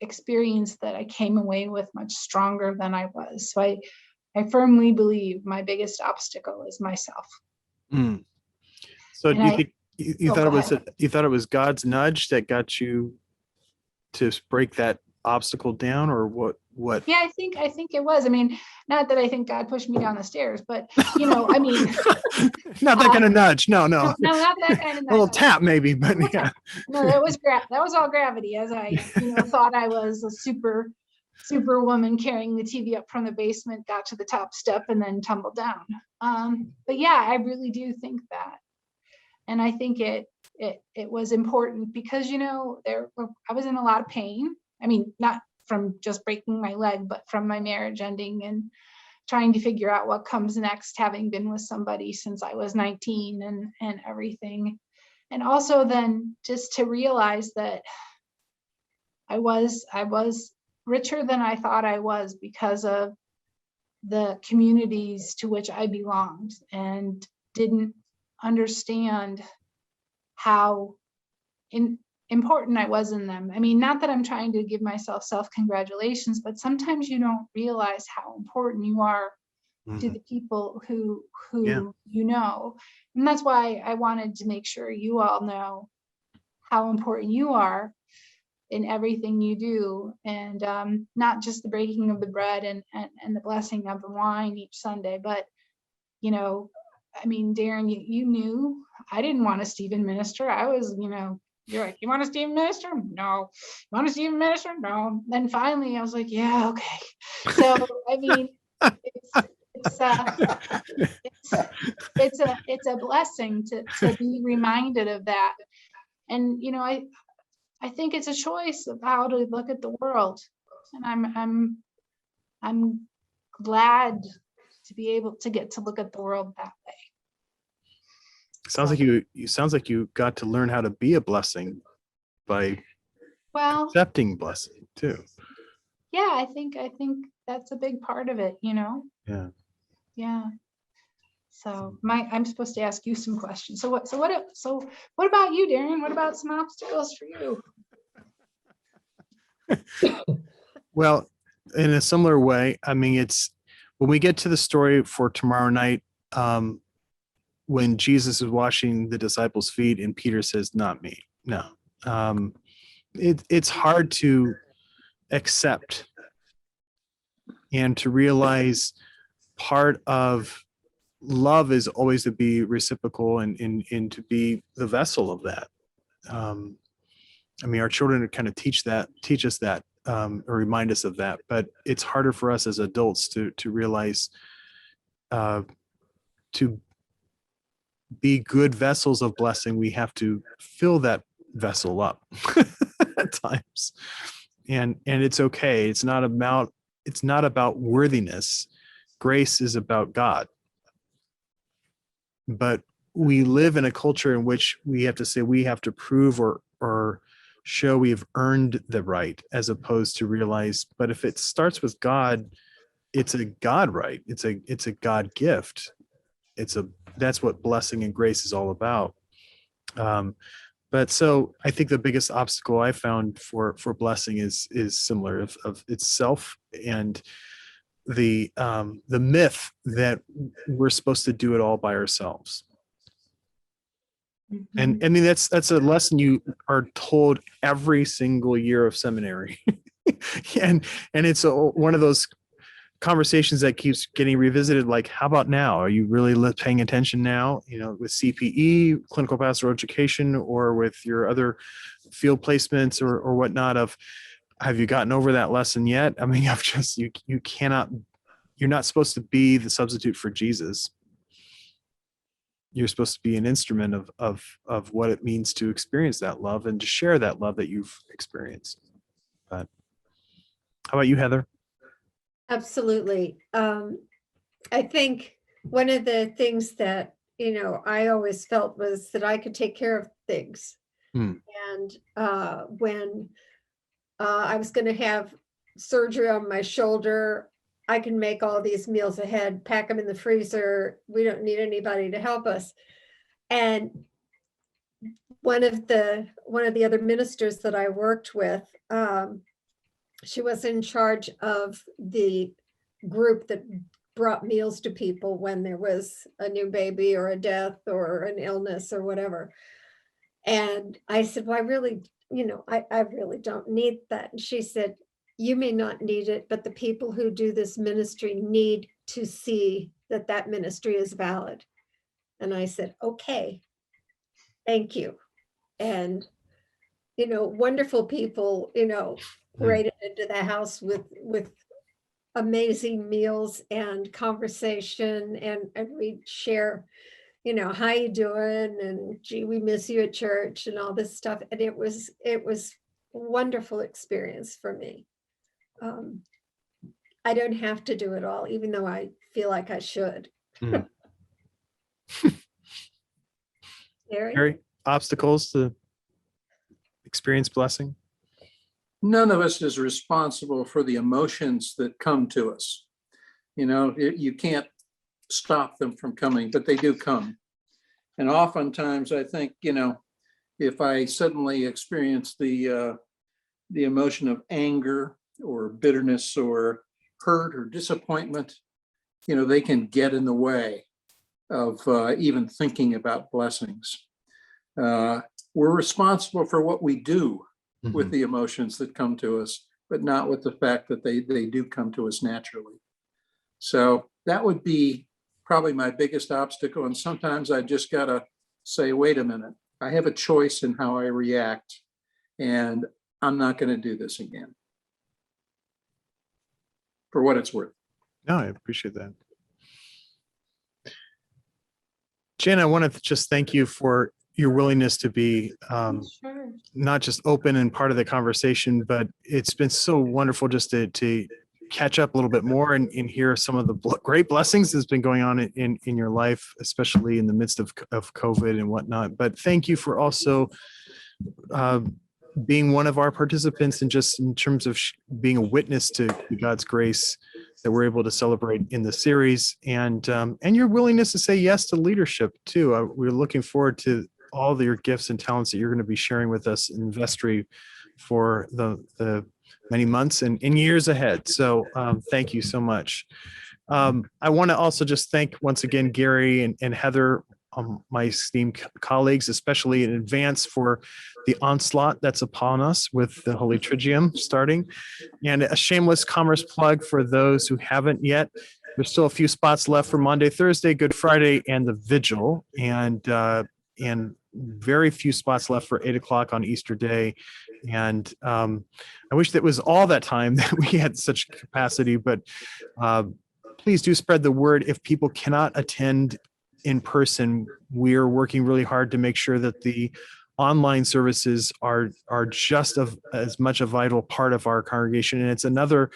S2: experience that I came away with much stronger than I was. So I firmly believe my biggest obstacle is myself.
S1: Mm. So do you think you thought it was God's nudge that got you to break that obstacle down, or what?
S2: Yeah, I think it was. I mean, not that I think God pushed me down the stairs, but I mean,
S1: not that kind of nudge. No,
S2: not that kind of nudge.
S1: A little tap maybe, but yeah.
S2: No, that was all gravity, as I thought I was a super woman carrying the TV up from the basement, got to the top step, and then tumbled down. But yeah, I really do think that, and I think it was important because I was in a lot of pain. I mean, not from just breaking my leg, but from my marriage ending and trying to figure out what comes next, having been with somebody since I was 19 and everything. And also then just to realize that I was richer than I thought I was because of the communities to which I belonged, and didn't understand how important I was in them. I mean, not that I'm trying to give myself self-congratulations, but sometimes you don't realize how important you are to the people who and that's why I wanted to make sure you all know how important you are in everything you do, and not just the breaking of the bread and the blessing of the wine each Sunday, but I mean, Darren, you knew I didn't want a Stephen minister. I was, you're like, you want a Stephen minister? No. You want a Stephen minister? No. Then finally I was like, yeah, okay. So I mean, it's a blessing to be reminded of that. And I think it's a choice of how to look at the world, and I'm glad to be able to get to look at the world that way.
S1: Sounds like you got to learn how to be a blessing by accepting blessing too.
S2: Yeah, I think that's a big part of it, Yeah. So I'm supposed to ask you some questions. So what about you, Darren? What about some obstacles for you?
S1: Well, in a similar way, I mean, it's when we get to the story for tomorrow night, when Jesus is washing the disciples' feet and Peter says, "Not me." No. It's hard to accept and to realize part of love is always to be reciprocal and to be the vessel of that. I mean, our children kind of teach us that, or remind us of that, but it's harder for us as adults to realize, to be good vessels of blessing, we have to fill that vessel up at times. And it's okay. It's not about worthiness. Grace is about God. But we live in a culture in which we have to say we have to prove or show we've earned the right, as opposed to realize, but if it starts with God, it's a God right. It's a God gift. That's what blessing and grace is all about. But so I think the biggest obstacle I found for blessing is similar of itself, and the myth that we're supposed to do it all by ourselves.
S2: Mm-hmm.
S1: And I mean, that's a lesson you are told every single year of seminary. and it's one of those conversations that keeps getting revisited. Like, how about now? Are you really paying attention now, with CPE, clinical pastoral education, or with your other field placements or whatnot, of, have you gotten over that lesson yet? I mean, you're not supposed to be the substitute for Jesus. you're supposed to be an instrument of what it means to experience that love and to share that love that you've experienced. But how about you, Heather?
S3: Absolutely. I think one of the things that, I always felt was that I could take care of things.
S1: Hmm.
S3: And when I was going to have surgery on my shoulder, I can make all these meals ahead, pack them in the freezer. We don't need anybody to help us. And one of the other ministers that I worked with, she was in charge of the group that brought meals to people when there was a new baby or a death or an illness or whatever. And I said, well, I really don't need that. And she said, you may not need it, but the people who do this ministry need to see that that ministry is valid. And I said, okay, thank you. And, wonderful people, raided into the house with amazing meals and conversation, and we'd share, how you doing, and gee, we miss you at church, and all this stuff. And it was a wonderful experience for me. I don't have to do it all, even though I feel like I should.
S1: Gary, obstacles to experience blessing?
S4: None of us is responsible for the emotions that come to us. You can't stop them from coming, but they do come. And oftentimes I think, if I suddenly experience the emotion of anger or bitterness or hurt or disappointment, they can get in the way of even thinking about blessings. We're responsible for what we do with the emotions that come to us, but not with the fact that they do come to us naturally. So that would be probably my biggest obstacle. And sometimes I just got to say, wait a minute, I have a choice in how I react, and I'm not going to do this again, for what it's worth.
S1: No, I appreciate that. Jen, I want to just thank you for your willingness to be
S2: Sure.
S1: not just open and part of the conversation, but it's been so wonderful just to catch up a little bit more and hear some of the great blessings that's been going on in your life, especially in the midst of COVID and whatnot. But thank you for also being one of our participants, and just in terms of being a witness to God's grace that we're able to celebrate in the series, and your willingness to say yes to leadership too. We're looking forward to all your gifts and talents that you're going to be sharing with us in vestry for the many months and years ahead. So thank you so much. I want to also just thank once again Gary and Heather, my esteemed colleagues, especially in advance for the onslaught that's upon us with the Holy Triduum starting. And a shameless commerce plug for those who haven't yet. There's still a few spots left for Monday, Thursday, Good Friday, and the Vigil, and very few spots left for 8 o'clock on Easter Day. And I wish that was all that time that we had such capacity, but please do spread the word. If people cannot attend in person, we're working really hard to make sure that the online services are just as much a vital part of our congregation. And it's another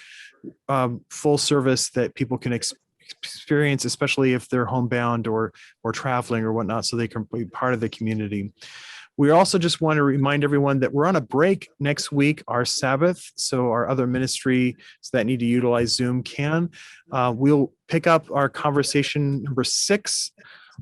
S1: full service that people can experience, especially if they're homebound or traveling or whatnot, so they can be part of the community. We also just want to remind everyone that we're on a break next week, our Sabbath. So our other ministries that need to utilize Zoom can. We'll pick up our conversation number 6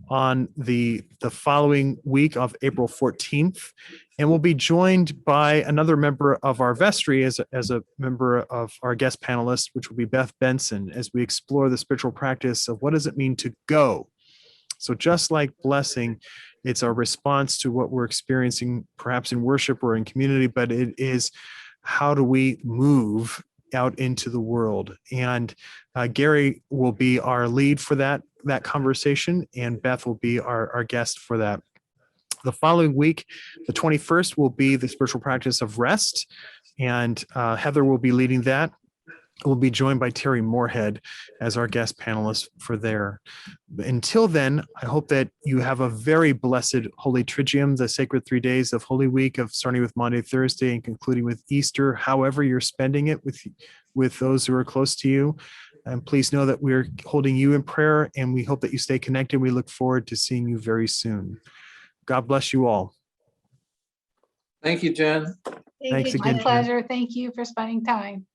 S1: on the following week of April 14th. And we'll be joined by another member of our vestry as a member of our guest panelists, which will be Beth Benson, as we explore the spiritual practice of what does it mean to go. So just like blessing, it's our response to what we're experiencing, perhaps in worship or in community, but it is how do we move out into the world. And Gary will be our lead for that conversation, and Beth will be our guest for that. The following week, the 21st, will be the spiritual practice of rest, and Heather will be leading that. We'll be joined by Terry Moorhead as our guest panelist for there. Until then, I hope that you have a very blessed Holy Triduum, the sacred 3 days of Holy Week, of starting with Maundy, Thursday, and concluding with Easter, however you're spending it with those who are close to you. And please know that we're holding you in prayer, and we hope that you stay connected. We look forward to seeing you very soon. God bless you all.
S4: Thank you, Jen.
S3: Thank
S1: Thanks
S3: you,
S1: again,
S2: My
S1: Jen.
S2: pleasure. Thank you for spending time.